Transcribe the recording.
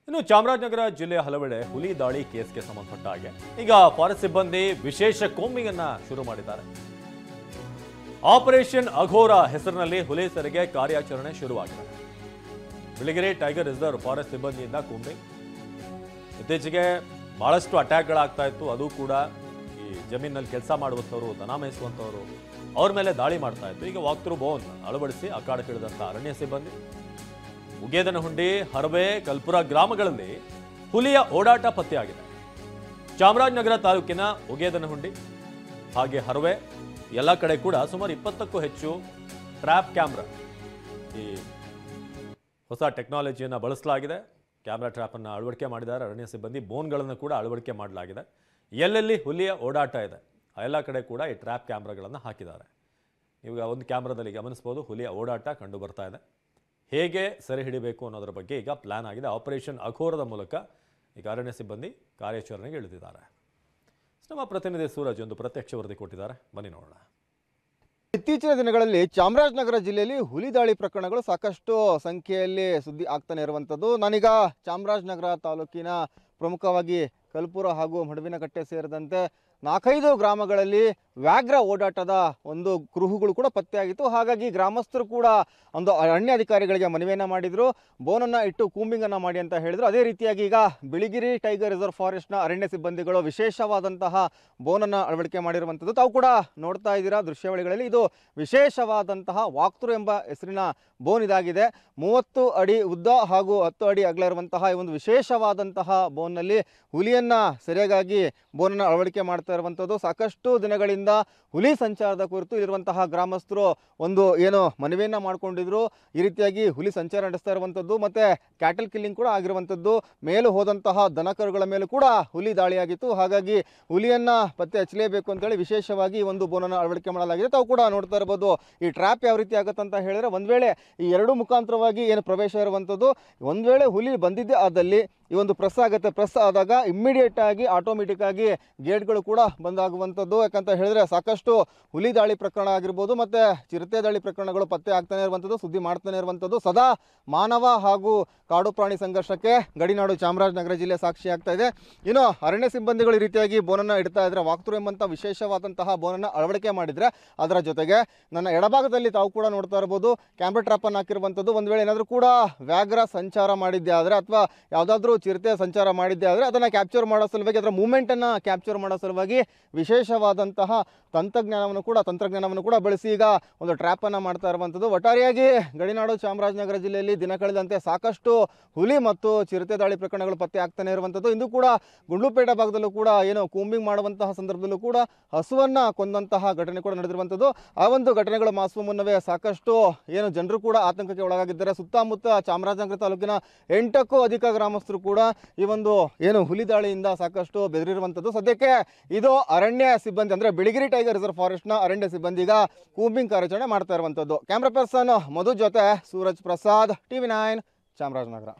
ಇನ್ನು ಚಾಮರಾಜನಗರ ಜಿಲ್ಲೆಯ ಹಲವೆಡೆ ಹುಲಿ ದಾಳಿ ಕೇಸ್ಗೆ ಸಂಬಂಧಪಟ್ಟ ಹಾಗೆ ಈಗ ಫಾರೆಸ್ಟ್ ಸಿಬ್ಬಂದಿ ವಿಶೇಷ ಕೋಂಬಿಂಗ್ ಅನ್ನ ಶುರು ಮಾಡಿದ್ದಾರೆ. ಆಪರೇಷನ್ ಅಘೋರ ಹೆಸರಿನಲ್ಲಿ ಹುಲಿ ಸೆರೆಗೆ ಕಾರ್ಯಾಚರಣೆ ಶುರುವಾಗಿದೆ. ಬಿಳಿಗಿರಿ ಟೈಗರ್ ರಿಸರ್ವ್ ಫಾರೆಸ್ಟ್ ಸಿಬ್ಬಂದಿಯಿಂದ ಕೋಂಬಿಂಗ್. ಇತ್ತೀಚೆಗೆ ಬಹಳಷ್ಟು ಅಟ್ಯಾಕ್ಗಳಾಗ್ತಾ ಇತ್ತು. ಅದು ಕೂಡ ಈ ಜಮೀನಲ್ಲಿ ಕೆಲಸ ಮಾಡುವಂಥವ್ರು, ದನ ಮೇಯಿಸುವಂಥವ್ರು ಅವ್ರ ಮೇಲೆ ದಾಳಿ ಮಾಡ್ತಾ ಇತ್ತು. ಈಗ ವಾಕ್ ಥ್ರೂ ಬೋನ್ ಅಳವಡಿಸಿ ಅಖಾಡಕ್ಕಿಳಿದಂಥ ಅರಣ್ಯ ಸಿಬ್ಬಂದಿ ಉಗೇದನಹುಂಡಿ, ಹರವೆ, ಕಲ್ಪುರ ಗ್ರಾಮಗಳಲ್ಲಿ ಹುಲಿಯ ಓಡಾಟ ಪತ್ತೆಯಾಗಿದೆ. ಚಾಮರಾಜನಗರ ತಾಲೂಕಿನ ಉಗೇದನಹುಂಡಿ ಹಾಗೆ ಹರವೆ ಎಲ್ಲ ಕಡೆ ಕೂಡ ಸುಮಾರು 20ಕ್ಕೂ ಹೆಚ್ಚು ಟ್ರ್ಯಾಪ್ ಕ್ಯಾಮ್ರಾ, ಈ ಹೊಸ ಟೆಕ್ನಾಲಜಿಯನ್ನು ಬಳಸಲಾಗಿದೆ. ಕ್ಯಾಮ್ರಾ ಟ್ರ್ಯಾಪನ್ನು ಅಳವಡಿಕೆ ಮಾಡಿದ್ದಾರೆ ಅರಣ್ಯ ಸಿಬ್ಬಂದಿ. ಬೋನ್ಗಳನ್ನು ಕೂಡ ಅಳವಡಿಕೆ ಮಾಡಲಾಗಿದೆ. ಎಲ್ಲೆಲ್ಲಿ ಹುಲಿಯ ಓಡಾಟ ಇದೆ ಆ ಎಲ್ಲ ಕಡೆ ಕೂಡ ಈ ಟ್ರ್ಯಾಪ್ ಕ್ಯಾಮ್ರಾಗಳನ್ನು ಹಾಕಿದ್ದಾರೆ. ಇವಾಗ ಒಂದು ಕ್ಯಾಮ್ರಾದಲ್ಲಿ ಗಮನಿಸಬಹುದು ಹುಲಿಯ ಓಡಾಟ ಕಂಡು ಬರ್ತಾ ಇದೆ. ಹೇಗೆ ಸೆರೆ ಹಿಡಿಬೇಕು ಅನ್ನೋದರ ಬಗ್ಗೆ ಈಗ ಪ್ಲಾನ್ ಆಗಿದೆ. ಆಪರೇಷನ್ ಅಘೋರದ ಮೂಲಕ ಈಗ ಅರಣ್ಯ ಸಿಬ್ಬಂದಿ ಕಾರ್ಯಾಚರಣೆಗೆ ಇಳಿದಿದ್ದಾರೆ. ನಮ್ಮ ಪ್ರತಿನಿಧಿ ಸೂರಜ್ ಒಂದು ಪ್ರತ್ಯಕ್ಷ ವರದಿ ಕೊಟ್ಟಿದ್ದಾರೆ, ಬನ್ನಿ ನೋಡೋಣ. ಇತ್ತೀಚಿನ ದಿನಗಳಲ್ಲಿ ಚಾಮರಾಜನಗರ ಜಿಲ್ಲೆಯಲ್ಲಿ ಹುಲಿ ದಾಳಿ ಪ್ರಕರಣಗಳು ಸಾಕಷ್ಟು ಸಂಖ್ಯೆಯಲ್ಲಿ ಸುದ್ದಿ ಆಗ್ತಾನೆ ಇರುವಂಥದ್ದು. ನಾನೀಗ ಚಾಮರಾಜನಗರ ತಾಲೂಕಿನ ಪ್ರಮುಖವಾಗಿ ಕಲ್ಪುರ ಹಾಗೂ ಮಡುವಿನಕಟ್ಟೆ ಸೇರಿದಂತೆ 4-5 ಗ್ರಾಮಗಳಲ್ಲಿ ವ್ಯಾಘ್ರ ಓಡಾಟದ ಒಂದು ಕುರುಹುಗಳು ಕೂಡ ಪತ್ತೆಯಾಗಿತ್ತು. ಹಾಗಾಗಿ ಗ್ರಾಮಸ್ಥರು ಕೂಡ ಒಂದು ಅರಣ್ಯ ಅಧಿಕಾರಿಗಳಿಗೆ ಮನವಿಯನ್ನು ಮಾಡಿದರು, ಬೋನನ್ನು ಇಟ್ಟು ಕೂಂಬಿಂಗನ್ನು ಮಾಡಿ ಅಂತ ಹೇಳಿದರು. ಅದೇ ರೀತಿಯಾಗಿ ಈಗ ಬಿಳಿಗಿರಿ ಟೈಗರ್ ರಿಸರ್ವ್ ಫಾರೆಸ್ಟ್ನ ಅರಣ್ಯ ಸಿಬ್ಬಂದಿಗಳು ವಿಶೇಷವಾದಂತಹ ಬೋನನ್ನು ಅಳವಡಿಕೆ ಮಾಡಿರುವಂಥದ್ದು ತಾವು ಕೂಡ ನೋಡ್ತಾ ಇದ್ದೀರಾ ದೃಶ್ಯಾವಳಿಗಳಲ್ಲಿ. ಇದು ವಿಶೇಷವಾದಂತಹ ವಾಕ್ ಥ್ರೂ ಎಂಬ ಹೆಸರಿನ ಬೋನ್ ಇದಾಗಿದೆ. 30 ಅಡಿ ಉದ್ದ ಹಾಗೂ 10 ಅಡಿ ಅಗಲ ಇರುವಂತಹ ಈ ಒಂದು ವಿಶೇಷವಾದಂತಹ ಬೋನ್ನಲ್ಲಿ ಹುಲಿಯನ್ನು ಸೆರೆಗಾಗಿ ಬೋನನ್ನು ಅಳವಡಿಕೆ ಮಾಡ್ತಾ ಇರುವಂಥದ್ದು. ಸಾಕಷ್ಟು ದಿನಗಳಿಂದ ಹುಲಿ ಸಂಚಾರದ ಕುರಿತು ಇರುವಂತಹ ಗ್ರಾಮಸ್ಥರು ಒಂದು ಏನು ಮನವಿಯನ್ನು ಮಾಡಿಕೊಂಡಿದ್ರು. ಈ ರೀತಿಯಾಗಿ ಹುಲಿ ಸಂಚಾರ ನಡೆಸ್ತಾ ಇರುವಂಥದ್ದು ಮತ್ತು ಕ್ಯಾಟಲ್ ಕಿಲ್ಲಿಂಗ್ ಕೂಡ ಆಗಿರುವಂಥದ್ದು. ಮೇಲೂ ಹೋದಂತಹ ದನಕರುಗಳ ಮೇಲೂ ಕೂಡ ಹುಲಿ ದಾಳಿಯಾಗಿತ್ತು. ಹಾಗಾಗಿ ಹುಲಿಯನ್ನು ಪತ್ತೆ ಹಚ್ಚಲೇಬೇಕು ಅಂತೇಳಿ ವಿಶೇಷವಾಗಿ ಒಂದು ಬೋನನ್ನು ಅಳವಡಿಕೆ ಮಾಡಲಾಗಿದೆ. ತಾವು ಕೂಡ ನೋಡ್ತಾ ಇರ್ಬೋದು ಈ ಟ್ರ್ಯಾಪ್ ಯಾವ ರೀತಿ ಆಗುತ್ತೆ ಅಂತ ಹೇಳಿದ್ರೆ, ಒಂದು ವೇಳೆ ಈ ಎರಡು ಮುಖಾಂತರವಾಗಿ ಏನು ಪ್ರವೇಶ ಇರುವಂಥದ್ದು, ಒಂದು ವೇಳೆ ಹುಲಿ ಬಂದಿದ್ದೇ ಆದಲ್ಲಿ ಈ ಒಂದು ಪ್ರೆಸ್ ಆಗುತ್ತೆ. ಪ್ರೆಸ್ ಆದಾಗ ಇಮ್ಮಿಡಿಯೇಟ್ ಆಗಿ ಆಟೋಮೆಟಿಕ್ ಆಗಿ ಗೇಟ್ಗಳು ಕೂಡ ಬಂದಾಗುವಂಥದ್ದು. ಯಾಕಂತ ಹೇಳಿದ್ರೆ ಸಾಕಷ್ಟು ಹುಲಿ ದಾಳಿ ಪ್ರಕರಣ ಆಗಿರ್ಬೋದು ಮತ್ತು ಚಿರತೆ ದಾಳಿ ಪ್ರಕರಣಗಳು ಪತ್ತೆ ಆಗ್ತಾನೆ ಇರುವಂಥದ್ದು, ಸುದ್ದಿ ಮಾಡ್ತಾನೆ ಇರುವಂಥದ್ದು. ಸದಾ ಮಾನವ ಹಾಗೂ ಕಾಡು ಪ್ರಾಣಿ ಸಂಘರ್ಷಕ್ಕೆ ಗಡಿನಾಡು ಚಾಮರಾಜನಗರ ಜಿಲ್ಲೆ ಸಾಕ್ಷಿ ಆಗ್ತಾ ಇದೆ. ಇನ್ನು ಅರಣ್ಯ ಸಿಬ್ಬಂದಿಗಳು ಈ ರೀತಿಯಾಗಿ ಬೋನನ್ನು ಇಡ್ತಾ ಇದ್ರೆ, ವಾಕ್ ಥ್ರೂ ಎಂಬಂಥ ವಿಶೇಷವಾದಂತಹ ಬೋನನ್ನು ಅಳವಡಿಕೆ ಮಾಡಿದರೆ, ಅದರ ಜೊತೆಗೆ ನನ್ನ ಎಡಭಾಗದಲ್ಲಿ ತಾವು ಕೂಡ ನೋಡ್ತಾ ಇರ್ಬೋದು ಕ್ಯಾಮ್ರಾ ಟ್ರಾಪನ್ನು ಹಾಕಿರುವಂಥದ್ದು. ಒಂದು ವೇಳೆ ಏನಾದರೂ ಕೂಡ ವ್ಯಾಘ್ರ ಸಂಚಾರ ಮಾಡಿದ್ದೆ ಆದರೆ ಅಥವಾ ಯಾವುದಾದ್ರೂ ಚಿರತೆ ಸಂಚಾರ ಮಾಡಿದ್ದೆ ಆದರೆ ಅದನ್ನು ಕ್ಯಾಪ್ಚರ್ ಮಾಡೋ ಸಲುವಾಗಿ, ಅದರ ಮೂಮೆಂಟನ್ನು ಕ್ಯಾಪ್ಚರ್ ಮಾಡೋ ಸಲುವಾಗಿ ವಿಶೇಷವಾದಂತಹ ತಂತ್ರಜ್ಞಾನವನ್ನು ಕೂಡ ಬಳಸಿ ಈಗ ಒಂದು ಟ್ರ್ಯಾಪನ್ನು ಮಾಡ್ತಾ ಇರುವಂಥದ್ದು. ಒಟ್ಟಾರೆಯಾಗಿ ಗಡಿನಾಡು ಚಾಮರಾಜನಗರ ಜಿಲ್ಲೆಯಲ್ಲಿ ದಿನ ಕಳೆದಂತೆ ಸಾಕಷ್ಟು ಹುಲಿ ಮತ್ತು ಚಿರತೆ ದಾಳಿ ಪ್ರಕರಣಗಳು ಪತ್ತೆ ಆಗ್ತಾನೆ ಇರುವಂಥದ್ದು. ಇಂದು ಕೂಡ ಗುಂಡ್ಲುಪೇಟೆ ಭಾಗದಲ್ಲೂ ಕೂಡ ಏನು ಕೂಂಬಿಂಗ್ ಮಾಡುವಂತಹ ಸಂದರ್ಭದಲ್ಲೂ ಕೂಡ ಹಸುವನ್ನು ಕೊಂದಂತಹ ಘಟನೆ ಕೂಡ ನಡೆದಿರುವಂಥದ್ದು. ಆ ಒಂದು ಘಟನೆಗಳು ಮಾಸುವ ಮುನ್ನವೇ ಸಾಕಷ್ಟು ಏನು ಜನರು ಕೂಡ ಆತಂಕಕ್ಕೆ ಒಳಗಾಗಿದ್ದಾರೆ. ಸುತ್ತಮುತ್ತ ಚಾಮರಾಜನಗರ ತಾಲೂಕಿನ 8ಕ್ಕೂ ಅಧಿಕ ಗ್ರಾಮಸ್ಥರು ಕೂಡ ಈ ಒಂದು ಏನು ಹುಲಿ ದಾಳಿಯಿಂದ ಸಾಕಷ್ಟು ಬೆದರಿರುವಂಥದ್ದು. ಸದ್ಯಕ್ಕೆ ಇದು ಅರಣ್ಯ ಸಿಬ್ಬಂದಿ ಅಂದರೆ ಬಿಳಿಗಿರಿ ಟೈಗರ್ ರಿಸರ್ವ್ ಫಾರೆಸ್ಟ್ನ ಅರಣ್ಯ ಸಿಬ್ಬಂದಿ ಈಗ ಕೂಂಬಿಂಗ್ ಕಾರ್ಯಾಚರಣೆ ಮಾಡ್ತಾ ಇರುವಂಥದ್ದು. ಕ್ಯಾಮ್ರಾ ಪರ್ಸನ್ ಮಧು ಜೊತೆ ಸೂರಜ್ ಪ್ರಸಾದ್, TV9 ಚಾಮರಾಜನಗರ.